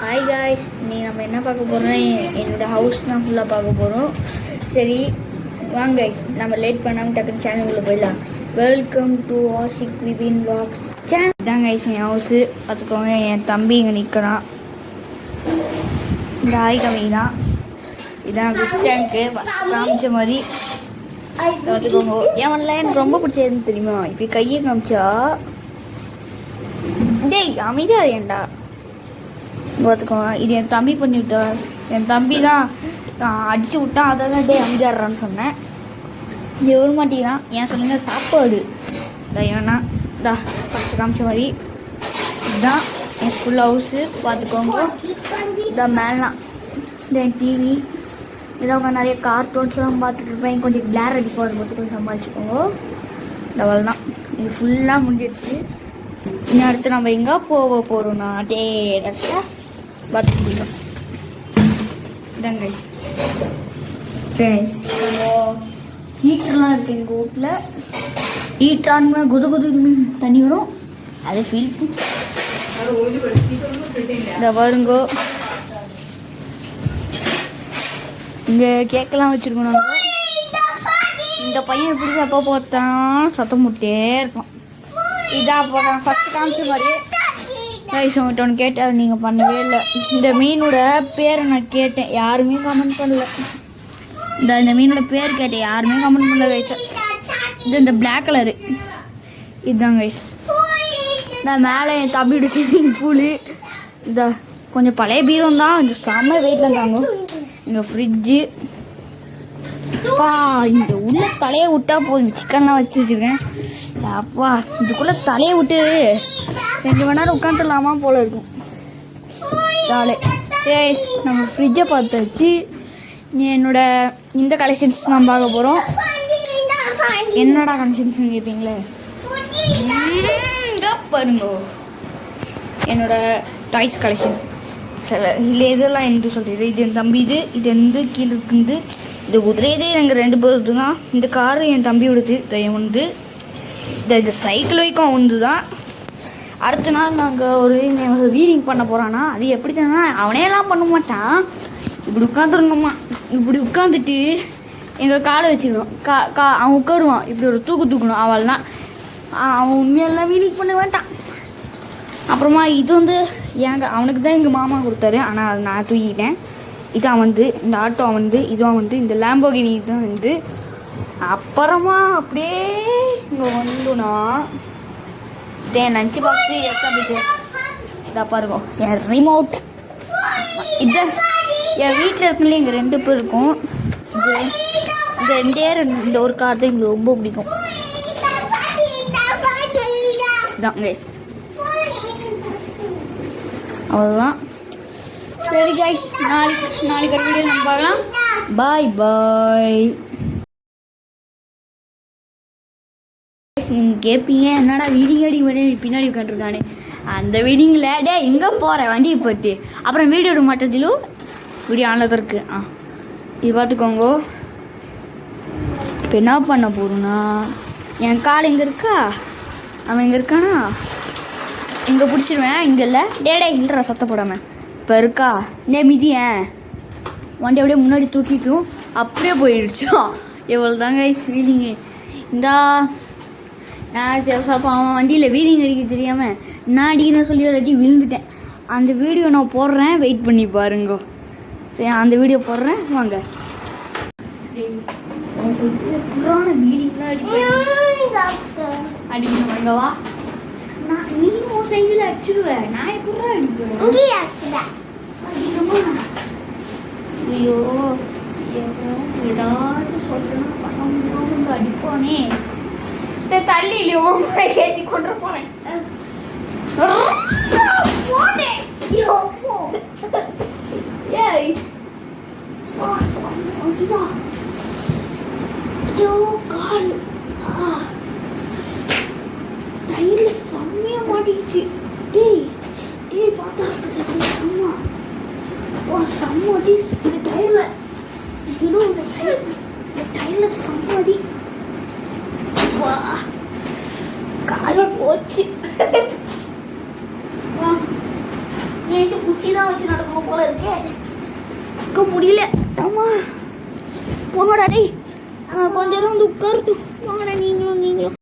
Hi guys, நீ நம்ம என்ன பார்க்க போகிறோம்னா என்னோடய ஹவுஸ் தான் ஃபுல்லாக பார்க்க போகிறோம். சரி வாங்க கைஸ், நம்ம லேட் பண்ணாமல் டக்குன்னு சேனலுக்குள்ளே போயிடலாம். Welcome to Ashiq Vipin vlogs channel. இதான் கைஸ் என் ஹவுஸு பார்த்துக்கோங்க. என் தம்பி இங்கே நிற்கிறான். இந்த ஆய் கம்மி தான். இதான் கிறிஸ்டானுக்கு காமிச்ச மாதிரி பார்த்துக்கோங்க. ஏன்ல எனக்கு ரொம்ப பிடிச்சதுன்னு தெரியுமா? இப்போ கையை காமிச்சா டேய் அமைதியாக ஏன்டா பார்த்துக்கோங்க. இது என் தம்பி பண்ணி விட்டா. என் தம்பி தான் அடிச்சு விட்டா. அதை தான் டே அமைதியாடுறான்னு சொன்னேன். இது ஒரு மாட்டேங்கிறான். ஏன் சொல்லுங்க சாப்பாடு ஏன்னா இதா ஃபஸ்ட்டு காமிச்ச மாதிரி இதுதான் என் ஃபுல் ஹவுஸு பார்த்துக்கோங்க. இதான் மேலாம் தென் டிவி இதான் அவங்க நிறைய கார்ட்டூன்ஸ்லாம் பார்த்துட்டு இருப்பேன். கொஞ்சம் கிளார் அடிப்பாடு மட்டும் கொஞ்சம் சம்பாதிச்சுக்கோங்க. டவல் தான் இது ஃபுல்லாக முடிஞ்சிடுச்சு. இன்னும் அடுத்து நம்ம எங்கே போக போகிறோம்னா டேரக்டாக பார்த்து முடியும். இதாங்க ஹீட்டர்லாம் இருக்குது எங்கள் வீட்டில். ஹீட்டரான குது குது தண்ணி வரும். அதை ஃபீல் இந்த வருங்கோ. இங்கே கேக்கெல்லாம் வச்சுருக்கோம் நாங்கள். இந்த பையன் எப்படி எப்போ பார்த்தான் சத்தம் முட்டே இருப்பான். இதாக அப்போ நான் ஃபஸ்ட்டு காமிச்ச மாதிரியே கைஸ் உங்கள்கிட்ட ஒன்று கேட்டேன், அதை நீங்கள் பண்ணவே இல்லை. இந்த மீனோட பேரை நான் கேட்டேன், யாருமே கமெண்ட் பண்ணல. இந்த மீனோட பேர் கேட்டேன், யாருமே கமெண்ட் பண்ணல கைஸ். இது இந்த பிளாக் கலரு இதுதான் கைஸ். இந்த மேலே என் தம்பியோட ஸ்விம்மிங் பூலு. இந்த கொஞ்சம் பழைய பீரம் தான், இந்த செம்ம வெயிட்டில் தாங்க. இங்கே ஃப்ரிட்ஜு. இந்த உள்ள தலையை விட்டா போதும். சிக்கன்லாம் வச்சு வச்சுருக்கேன். அப்பா இதுக்குள்ளே தலையை விட்டு 2 மணி நேரம் உட்காந்துடலாமா போல் இருக்கும் ஜாலே. சரி நம்ம ஃப்ரிட்ஜை பார்த்து வச்சு என்னோட இந்த கலெக்ஷன்ஸ் தான் பார்க்க போகிறோம். என்னடா கலெக்ஷன்ஸ்னு கேட்பீங்களே, பாருங்க என்னோட டாய்ஸ் கலெக்ஷன். சில இல்லை இதெல்லாம் என்ன சொல்கிறது, இது என் தம்பி, இது வந்து கீழே இருக்குது. இந்த குதிரையதே எங்கள் 2 பேர் தான். இந்த காரு என் தம்பி விடுது. வந்து இந்த சைக்கிள் வைக்கும் அவனது தான். அடுத்த நாள் நாங்கள் ஒரு வீடிங் பண்ண போகிறான்னா அது எப்படி தானே அவனேலாம் பண்ண மாட்டான். இப்படி உட்காந்துருங்கம்மா, இப்படி உட்காந்துட்டு எங்கள் காலை வச்சுக்கணும். அவன் உட்காருவான். இப்படி ஒரு தூக்கணும். அவள் தான் அவன் உண்மையெல்லாம் வீடிங் பண்ண வேண்டான். அப்புறமா இது வந்து அவனுக்கு தான் எங்கள் மாமா கொடுத்தாரு. ஆனால் அதை நான் தூக்கிட்டேன். இதான் வந்து இந்த ஆட்டோ வந்து இதுவும் வந்து இந்த லேம்போகினி தான் வந்து. அப்புறமா அப்படியே இங்கே வந்துனா லஞ்ச் பாக்ஸு எஸ்டாபிச்சு இதாக பாருங்க என் ரிமோட். இது என் வீட்டில் இருக்குங்களே எங்கள் 2 பேர் இருக்கும். இந்த ஒரு கார் தான் எங்களுக்கு ரொம்ப பிடிக்கும். இதான் கைஸ் அவ்வளோதான். சரி கைஸ், நாளைக்கு ஒரு வீடியோ நம்ம பார்க்கலாம். பாய் பாய். நீங்கள் கேட்பீங்க என்னடா வீடிங் அடி பின்னாடி உட்காந்துருக்கானே. அந்த வீடிங்கில் டே எங்கே போகிறேன் வண்டியை போட்டு அப்புறம் வீடியோ விட மாட்டேதிலும் வீடியோ ஆனில் தான் இருக்குது. இது பார்த்துக்கோங்க. இப்போ என்ன பண்ண போகிறோன்னா என் கால் எங்கே இருக்கா, அவன் எங்கே இருக்கானா இங்கே பிடிச்சிடுவேன். இங்கே இல்லை டேடே இல்லைடா சத்த போடாமல். இப்போ இருக்கா டே மிதியன் வண்டி அப்படியே முன்னாடி தூக்கிக்கும் அப்படியே போயிடுச்சோம். எவ்வளோ தாங்க வீலிங்கு. இந்தா நான் அப்போ அவன் வண்டியில் வீலிங் அடிக்க தெரியாமல் நான் அடிக்கணும்னு சொல்லி ஒரு அடி விழுந்துட்டேன். அந்த வீடியோ நான் போடுறேன், வெயிட் பண்ணி பாருங்க. சரி அந்த வீடியோ போடுறேன் வாங்க. அடிக்கணும் வாங்கவா. நீ உன் சைக்கிள் அடிச்சிடுவேன், நான் எப்படி அடிப்பேன். ஐயோ ஏதாவது சொல்லணும் பண்ண முடியாமல் அடிப்பானே. தள்ளி இல்லையோ ஏற்றி கொண்டு போறேன். டைல செம்மையா மாட்டிக்கிச்சு. டேய் பார்த்தா செம்ம செம்மடி டைல டைல செம்மடி கால போச்சு. குச்சி தான் தான் வச்சு நடக்கணும் போல இருக்கே. இருக்க முடியல. ஆமாம் போங்கடா டேய். கொஞ்சம் வந்து உட்காருட்டும். வாங்கடா நீங்களும்.